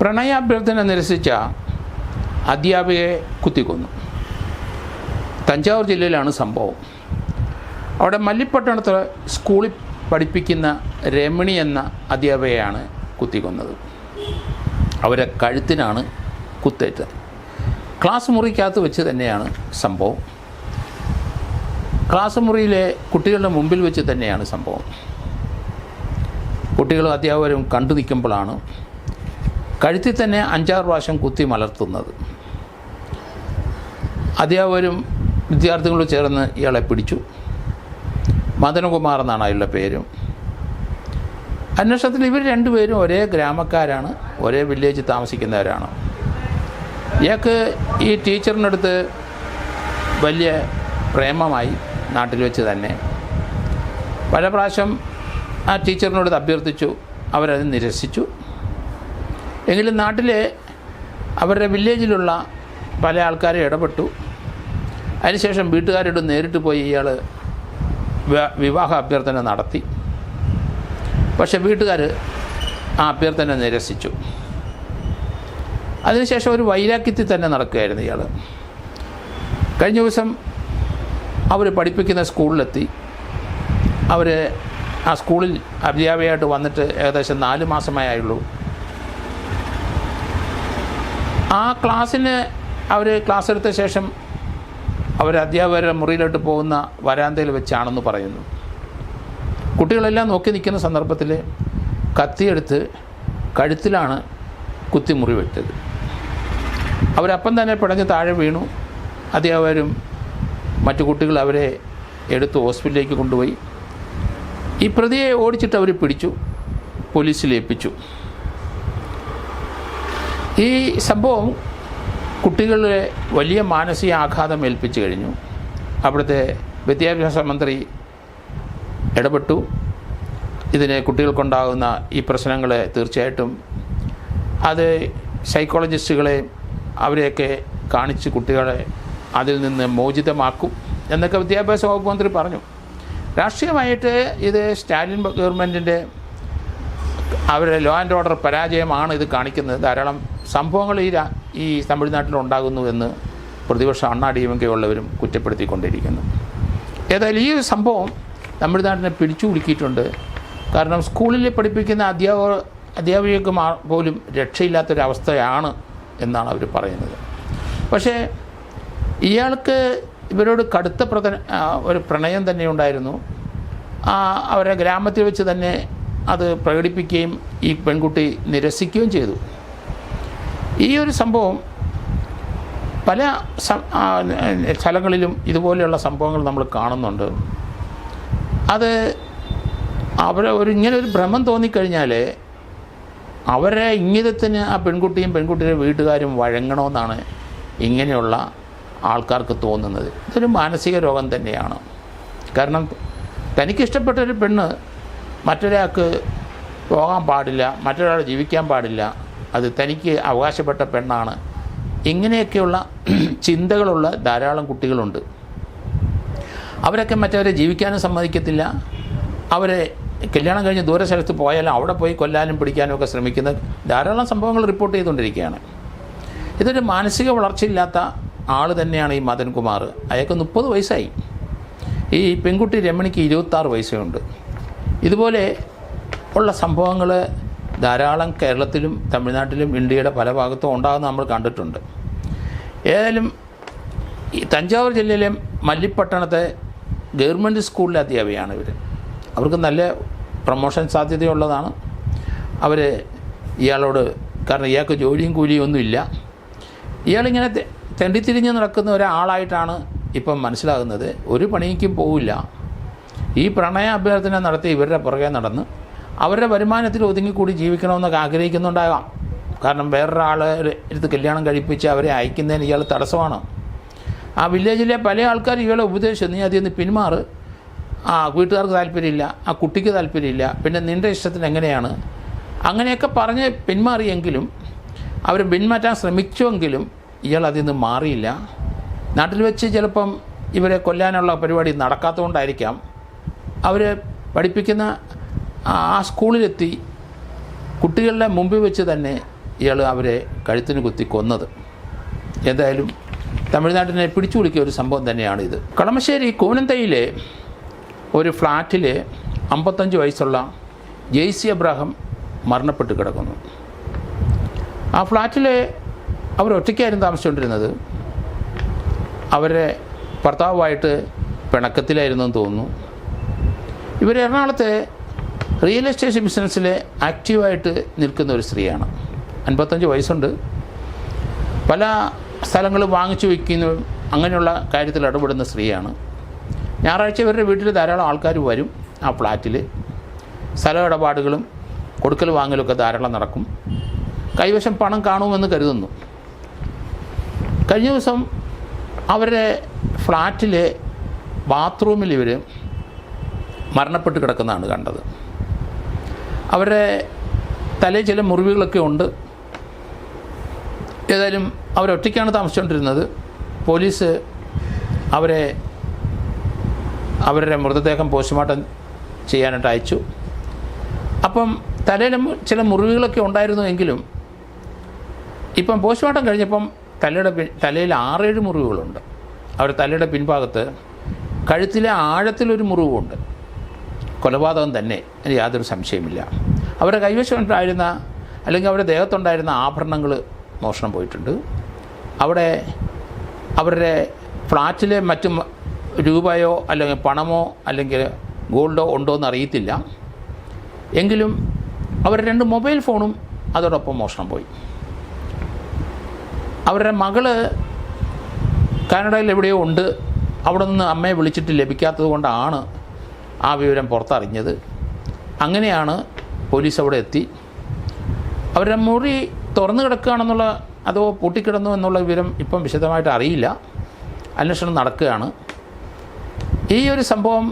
പ്രണയാഭ്യർത്ഥന നിരസിച്ച അധ്യാപികയെ കുത്തിക്കൊന്നു. തഞ്ചാവൂർ ജില്ലയിലാണ് സംഭവം. അവിടെ മല്ലിപ്പട്ടണത്ത് സ്കൂളിൽ പഠിപ്പിക്കുന്ന രമണി എന്ന അധ്യാപികയാണ് കുത്തിക്കൊന്നത്. അവരെ കഴുത്തിനാണ് കുത്തേറ്റത്. ക്ലാസ് മുറിക്കകത്ത് വെച്ച് തന്നെയാണ് സംഭവം. ക്ലാസ് മുറിയിലെ കുട്ടികളുടെ മുമ്പിൽ വെച്ച് തന്നെയാണ് സംഭവം. കുട്ടികളും അധ്യാപകരും കണ്ടു നിൽക്കുമ്പോഴാണ് കഴുത്തിൽ തന്നെ 5-6 പ്രാവശ്യം കുത്തി മലർത്തുന്നത്. അധ്യാപകരും വിദ്യാർത്ഥികളും ചേർന്ന് ഇയാളെ പിടിച്ചു. മദനകുമാർ എന്നാണ് അയാളുടെ പേരും. അന്വേഷണത്തിൽ ഇവർ രണ്ടുപേരും ഒരേ ഗ്രാമക്കാരാണ്, ഒരേ വില്ലേജ് താമസിക്കുന്നവരാണ്. ഇയാൾക്ക് ഈ ടീച്ചറിനടുത്ത് വലിയ പ്രേമമായി. നാട്ടിൽ വെച്ച് തന്നെ പല പ്രാവശ്യം ആ ടീച്ചറിനോട് അഭ്യർത്ഥിച്ചു. അവരത് നിരസിച്ചു. എങ്കിലും നാട്ടിൽ അവരുടെ വില്ലേജിലുള്ള പല ആൾക്കാരെ ഇടപെട്ടു. അതിനുശേഷം വീട്ടുകാരോട് നേരിട്ട് പോയി ഇയാൾ വിവാഹ അഭ്യർത്ഥന നടത്തി. പക്ഷെ വീട്ടുകാർ ആ അഭ്യർത്ഥന നിരസിച്ചു. അതിനുശേഷം ഒരു വൈരാഗ്യത്തിൽ തന്നെ നടക്കുകയായിരുന്നു ഇയാൾ. കഴിഞ്ഞ ദിവസം അവർ പഠിപ്പിക്കുന്ന സ്കൂളിലെത്തി. അവർ ആ സ്കൂളിൽ അധ്യാപികയായിട്ട് വന്നിട്ട് ഏകദേശം 4 മാസമായുള്ളൂ. ആ ക്ലാസ്സിന് അവർ ക്ലാസ് എടുത്ത ശേഷം അവർ അധ്യാപകരുടെ മുറിയിലോട്ട് പോകുന്ന വരാന്തയിൽ വെച്ചാണെന്ന് പറയുന്നു. കുട്ടികളെല്ലാം നോക്കി നിൽക്കുന്ന സന്ദർഭത്തിൽ കത്തിയെടുത്ത് കഴുത്തിലാണ് കുത്തി മുറിവെട്ടത്. അവരപ്പം തന്നെ പിടഞ്ഞ് താഴെ വീണു. അധ്യാപകരും മറ്റു കുട്ടികൾ അവരെ എടുത്ത് ഹോസ്പിറ്റലിലേക്ക് കൊണ്ടുപോയി. ഈ പ്രതിയെ ഓടിച്ചിട്ട് അവർ പിടിച്ചു, പോലീസിൽ ഏൽപ്പിച്ചു. ഈ സംഭവം കുട്ടികളെ വലിയ മാനസിക ആഘാതം ഏൽപ്പിച്ചു കഴിഞ്ഞു. അവിടുത്തെ വിദ്യാഭ്യാസ മന്ത്രി ഇടപെട്ടു. ഇതിന് കുട്ടികൾക്കുണ്ടാകുന്ന ഈ പ്രശ്നങ്ങളെ തീർച്ചയായിട്ടും അത് സൈക്കോളജിസ്റ്റുകളെ അവരെയൊക്കെ കാണിച്ച് കുട്ടികളെ അതിൽ നിന്ന് മോചിതമാക്കും എന്നൊക്കെ വിദ്യാഭ്യാസ വകുപ്പ് മന്ത്രി പറഞ്ഞു. രാഷ്ട്രീയമായിട്ട് ഇത് സ്റ്റാലിൻ ഗവൺമെൻറ്റിൻ്റെ അവരുടെ ലോ ആൻഡ് ഓർഡർ പരാജയമാണ് ഇത് കാണിക്കുന്നത്. ധാരാളം സംഭവങ്ങൾ ഈ തമിഴ്നാട്ടിലുണ്ടാകുന്നു എന്ന് പ്രതിപക്ഷ അണ്ണാ DMK ഉള്ളവരും കുറ്റപ്പെടുത്തിക്കൊണ്ടിരിക്കുന്നു. ഏതായാലും ഈ ഒരു സംഭവം തമിഴ്നാട്ടിനെ പിടിച്ചു കുലുക്കിയിട്ടുണ്ട്. കാരണം സ്കൂളിൽ പഠിപ്പിക്കുന്ന അധ്യാപകർക്ക് പോലും രക്ഷയില്ലാത്തൊരവസ്ഥയാണ് എന്നാണ് അവർ പറയുന്നത്. പക്ഷേ ഇയാൾക്ക് ഇവരോട് കടുത്ത ഒരു പ്രണയം തന്നെ ഉണ്ടായിരുന്നു. അവരെ ഗ്രാമത്തിൽ വെച്ച് തന്നെ അത് പ്രകടിപ്പിക്കുകയും ഈ പെൺകുട്ടി നിരസിക്കുകയും ചെയ്തു. ഈ ഒരു സംഭവം പല സ്ഥലങ്ങളിലും ഇതുപോലെയുള്ള സംഭവങ്ങൾ നമ്മൾ കാണുന്നുണ്ട്. അത് ഇങ്ങനെ ഒരു ഭ്രമം തോന്നിക്കഴിഞ്ഞാൽ അവരെ ഇംഗിതത്തിന് ആ പെൺകുട്ടിയും പെൺകുട്ടിയുടെ വീട്ടുകാരും വഴങ്ങണമെന്നാണ് ഇങ്ങനെയുള്ള ആൾക്കാർക്ക് തോന്നുന്നത്. ഇതൊരു മാനസിക രോഗം തന്നെയാണ്. കാരണം തനിക്കിഷ്ടപ്പെട്ടൊരു പെണ്ണ് മറ്റൊരാൾക്ക് പോകാൻ പാടില്ല, മറ്റൊരാൾ ജീവിക്കാൻ പാടില്ല, അത് തനിക്ക് അവകാശപ്പെട്ട പെണ്ണാണ്. ഇങ്ങനെയൊക്കെയുള്ള ചിന്തകളുള്ള ധാരാളം കുട്ടികളുണ്ട്. അവരൊക്കെ മറ്റവരെ ജീവിക്കാനും സമ്മതിക്കത്തില്ല. അവരെ കല്യാണം കഴിഞ്ഞ് ദൂര സ്ഥലത്ത് പോയാലും അവിടെ പോയി കൊല്ലാനും പിടിക്കാനും ഒക്കെ ശ്രമിക്കുന്ന ധാരാളം സംഭവങ്ങൾ റിപ്പോർട്ട് ചെയ്തുകൊണ്ടിരിക്കുകയാണ്. ഇതൊരു മാനസിക വളർച്ചയില്ലാത്ത ആൾ തന്നെയാണ് ഈ മദൻകുമാർ. അയാൾക്ക് 30 വയസ്സായി. ഈ പെൺകുട്ടി രമണിക്ക് 26 വയസ്സേ ഉണ്ട്. ഇതുപോലെ ഉള്ള സംഭവങ്ങൾ ധാരാളം കേരളത്തിലും തമിഴ്നാട്ടിലും ഇന്ത്യയുടെ പല ഭാഗത്തും ഉണ്ടാകുന്ന നമ്മൾ കണ്ടിട്ടുണ്ട്. ഏതായാലും ഈ തഞ്ചാവൂർ ജില്ലയിലെ മല്ലിപ്പട്ടണത്തെ ഗവൺമെൻറ് സ്കൂളിലെ അധ്യാപികയാണ് ഇവർ. അവർക്ക് നല്ല പ്രൊമോഷൻ സാധ്യതയുള്ളതാണ്. അവർ ഇയാളോട്, കാരണം ഇയാൾക്ക് ജോലിയും കൂലിയും ഒന്നുമില്ല, ഇയാളിങ്ങനെ തെണ്ടിത്തിരിഞ്ഞ് നടക്കുന്ന ഒരാളായിട്ടാണ് ഇപ്പം മനസ്സിലാകുന്നത്. ഒരു പണിക്കും പോവില്ല. ഈ പ്രണയ അഭ്യർത്ഥന നടത്തി ഇവരുടെ പുറകെ നടന്ന് അവരുടെ വരുമാനത്തിൽ ഒതുങ്ങിക്കൂടി ജീവിക്കണമെന്നൊക്കെ ആഗ്രഹിക്കുന്നുണ്ടാകാം. കാരണം വേറൊരാളെ എടുത്ത് കല്യാണം കഴിപ്പിച്ച് അവരെ അയക്കുന്നതിന് ഇയാൾ തടസ്സമാണ്. ആ വില്ലേജിലെ പല ആൾക്കാർ ഇയാളെ ഉപദേശിച്ചു, നീ അതിൽ നിന്ന് പിന്മാറ്, വീട്ടുകാർക്ക് താല്പര്യമില്ല, ആ കുട്ടിക്ക് താല്പര്യമില്ല, പിന്നെ നിൻ്റെ ഇഷ്ടത്തിന് എങ്ങനെയാണ്, അങ്ങനെയൊക്കെ പറഞ്ഞ് പിന്മാറിയെങ്കിലും അവർ പിന്മാറ്റാൻ ശ്രമിച്ചുവെങ്കിലും ഇയാൾ അതിൽ നിന്ന് മാറിയില്ല. നാട്ടിൽ വെച്ച് ചിലപ്പം ഇവരെ കൊല്ലാനുള്ള പരിപാടി നടക്കാത്തതുകൊണ്ടായിരിക്കാം അവർ പഠിപ്പിക്കുന്ന ആ സ്കൂളിലെത്തി കുട്ടികളുടെ മുമ്പിൽ വെച്ച് തന്നെ ഇയാൾ അവരെ കഴുത്തിന് കുത്തി കൊന്നത്. എന്തായാലും തമിഴ്നാട്ടിനെ പിടിച്ചു കുലുക്കിയ ഒരു സംഭവം തന്നെയാണ് ഇത്. കളമശ്ശേരി കൂനന്തയിലെ ഒരു ഫ്ലാറ്റിൽ 55 വയസ്സുള്ള ജെയ്സി അബ്രാഹം മരണപ്പെട്ട് കിടക്കുന്നു. ആ ഫ്ലാറ്റിൽ അവർ ഒറ്റയ്ക്കായിരുന്നു താമസിച്ചുകൊണ്ടിരുന്നത്. അവരെ ഭർത്താവുമായിട്ട് പിണക്കത്തിലായിരുന്നു എന്ന് തോന്നുന്നു. ഇവർ എറണാകുളത്തെ റിയൽ എസ്റ്റേറ്റ് ബിസിനസ്സിൽ ആക്റ്റീവായിട്ട് നിൽക്കുന്ന ഒരു സ്ത്രീയാണ്. 55 വയസ്സുണ്ട്. പല സ്ഥലങ്ങളും വാങ്ങിച്ചു വയ്ക്കുന്ന അങ്ങനെയുള്ള കാര്യത്തിൽ ഇടപെടുന്ന സ്ത്രീയാണ്. ഞായറാഴ്ച ഇവരുടെ വീട്ടിൽ ധാരാളം ആൾക്കാർ വരും. ആ ഫ്ലാറ്റിൽ സ്ഥല ഇടപാടുകളും കൊടുക്കൽ വാങ്ങലൊക്കെ ധാരാളം നടക്കും. കൈവശം പണം കാണുമെന്ന് കരുതുന്നു. കഴിഞ്ഞ ദിവസം അവരുടെ ഫ്ലാറ്റിലെ ബാത്റൂമിൽ ഇവർ മരണപ്പെട്ട് കിടക്കുന്നതാണ് കണ്ടത്. അവരുടെ തലയിൽ ചില മുറിവുകളൊക്കെ ഉണ്ട്. ഏതായാലും അവരൊറ്റയ്ക്കാണ് താമസിച്ചുകൊണ്ടിരുന്നത്. പോലീസ് അവരുടെ മൃതദേഹം പോസ്റ്റ്മോർട്ടം ചെയ്യാനായിട്ട് അയച്ചു. അപ്പം തലയിലും ചില മുറിവുകളൊക്കെ ഉണ്ടായിരുന്നു എങ്കിലും ഇപ്പം പോസ്റ്റ്മോർട്ടം കഴിഞ്ഞപ്പം തലയിൽ 6-7 മുറിവുകളുണ്ട്. അവരുടെ തലയുടെ പിൻഭാഗത്ത് കഴുത്തിലെ ആഴത്തിലൊരു മുറിവുമുണ്ട്. കൊലപാതകം തന്നെ, അതിന് യാതൊരു സംശയമില്ല. അവരുടെ കൈവശമുണ്ടായിരുന്ന അല്ലെങ്കിൽ അവരുടെ ദേഹത്തുണ്ടായിരുന്ന ആഭരണങ്ങൾ മോഷണം പോയിട്ടുണ്ട്. അവിടെ അവരുടെ ഫ്ലാറ്റിലെ മറ്റു രൂപയോ അല്ലെങ്കിൽ പണമോ അല്ലെങ്കിൽ ഗോൾഡോ ഉണ്ടോ എന്ന് അറിയത്തില്ല. എങ്കിലും അവരുടെ 2 മൊബൈൽ ഫോണും അതോടൊപ്പം മോഷണം പോയി. അവരുടെ മകള് കാനഡയിൽ എവിടെയോ ഉണ്ട്. അവിടെ നിന്ന് അമ്മയെ വിളിച്ചിട്ട് ലഭിക്കാത്തത് കൊണ്ടാണ് ആ വിവരം പുറത്തറിഞ്ഞത്. അങ്ങനെയാണ് പോലീസ് അവിടെ എത്തി. അവരുടെ മുറി തുറന്നു കിടക്കുകയാണെന്നുള്ള അതോ പൂട്ടിക്കിടന്നു എന്നുള്ള വിവരം ഇപ്പം വിശദമായിട്ട് അറിയില്ല. അന്വേഷണം നടക്കുകയാണ്. ഈ ഒരു സംഭവം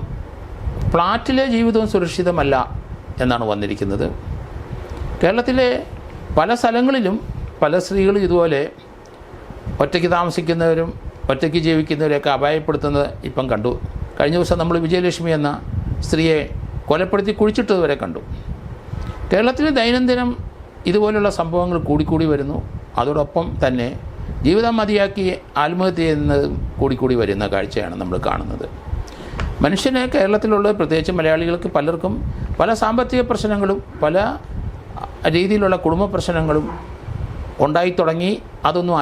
ഫ്ലാറ്റിലെ ജീവിതവും സുരക്ഷിതമല്ല എന്നാണ് വന്നിരിക്കുന്നത്. കേരളത്തിലെ പല സ്ഥലങ്ങളിലും പല സ്ത്രീകളും ഇതുപോലെ ഒറ്റയ്ക്ക് താമസിക്കുന്നവരും ഒറ്റയ്ക്ക് ജീവിക്കുന്നവരെയൊക്കെ അപായപ്പെടുത്തുന്നത് ഇപ്പം കണ്ടു. കഴിഞ്ഞ ദിവസം നമ്മൾ വിജയലക്ഷ്മി എന്ന സ്ത്രീയെ കൊലപ്പെടുത്തി കുഴിച്ചിട്ടത് വരെ കണ്ടു. കേരളത്തിൽ ദൈനംദിനം ഇതുപോലുള്ള സംഭവങ്ങൾ കൂടിക്കൂടി വരുന്നു. അതോടൊപ്പം തന്നെ ജീവിതം മതിയാക്കി ആത്മഹത്യ ചെയ്യുന്നതും കൂടിക്കൂടി വരുന്ന കാഴ്ചയാണ് നമ്മൾ കാണുന്നത്. മനുഷ്യന് കേരളത്തിലുള്ള പ്രത്യേകിച്ച് മലയാളികൾക്ക് പലർക്കും പല സാമ്പത്തിക പ്രശ്നങ്ങളും പല രീതിയിലുള്ള കുടുംബ പ്രശ്നങ്ങളും ഉണ്ടായി തുടങ്ങി. അതൊന്നും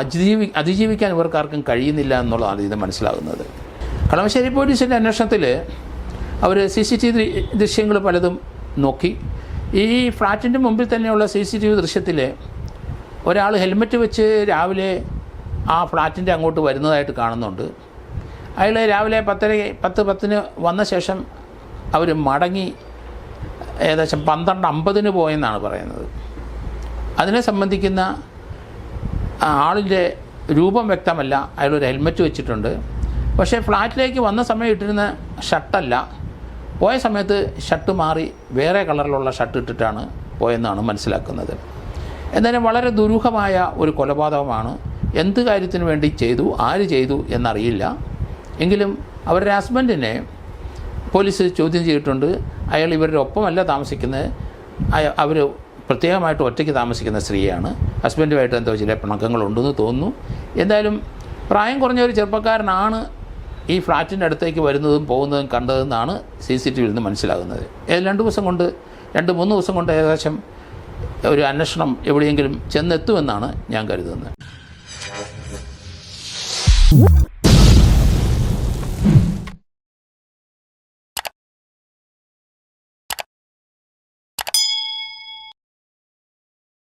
അതിജീവിക്കാൻ ഇവർക്കാർക്കും കഴിയുന്നില്ല എന്നുള്ളതാണ് ഇത് മനസ്സിലാകുന്നത്. കളമശ്ശേരി പോലീസിൻ്റെ അന്വേഷണത്തിൽ അവർ CCTV ദൃശ്യങ്ങൾ പലതും നോക്കി. ഈ ഫ്ലാറ്റിൻ്റെ മുമ്പിൽ തന്നെയുള്ള CCTV ദൃശ്യത്തിൽ ഒരാൾ ഹെൽമെറ്റ് വെച്ച് രാവിലെ ആ ഫ്ലാറ്റിൻ്റെ അങ്ങോട്ട് വരുന്നതായിട്ട് കാണുന്നുണ്ട്. അയാൾ രാവിലെ 10:10 വന്ന ശേഷം അവർ മടങ്ങി ഏകദേശം 12:50 പോയെന്നാണ് പറയുന്നത്. അതിനെ സംബന്ധിക്കുന്ന ആളിൻ്റെ രൂപം വ്യക്തമല്ല. അയാളൊരു ഹെൽമെറ്റ് വെച്ചിട്ടുണ്ട്. പക്ഷേ ഫ്ലാറ്റിലേക്ക് വന്ന സമയം ഇട്ടിരുന്ന ഷർട്ടല്ല. പോയ സമയത്ത് ഷർട്ട് മാറി വേറെ കളറിലുള്ള ഷർട്ട് ഇട്ടിട്ടാണ് പോയെന്നാണ് മനസ്സിലാക്കുന്നത്. എന്തായാലും വളരെ ദുരൂഹമായ ഒരു കൊലപാതകമാണ്. എന്ത് കാര്യത്തിന് വേണ്ടി ചെയ്തു, ആര് ചെയ്തു എന്നറിയില്ല. എങ്കിലും അവരുടെ ഹസ്ബൻഡിനെ പോലീസ് ചോദ്യം ചെയ്തിട്ടുണ്ട്. അയാൾ ഇവരുടെ ഒപ്പമല്ല താമസിക്കുന്നത്. അവർ പ്രത്യേകമായിട്ട് ഒറ്റയ്ക്ക് താമസിക്കുന്ന സ്ത്രീയാണ്. ഹസ്ബൻഡുമായിട്ട് എന്തോ ചില പിണക്കങ്ങളുണ്ടെന്ന് തോന്നുന്നു. എന്തായാലും പ്രായം കുറഞ്ഞ ഒരു ചെറുപ്പക്കാരനാണ് ഈ ഫ്ലാറ്റിൻ്റെ അടുത്തേക്ക് വരുന്നതും പോകുന്നതും കണ്ടതെന്നാണ് CCTVയിൽ നിന്ന് മനസ്സിലാകുന്നത്. 2-3 ദിവസം കൊണ്ട് ഏകദേശം ഒരു അന്വേഷണം എവിടെയെങ്കിലും ചെന്നെത്തുമെന്നാണ് ഞാൻ കരുതുന്നത്.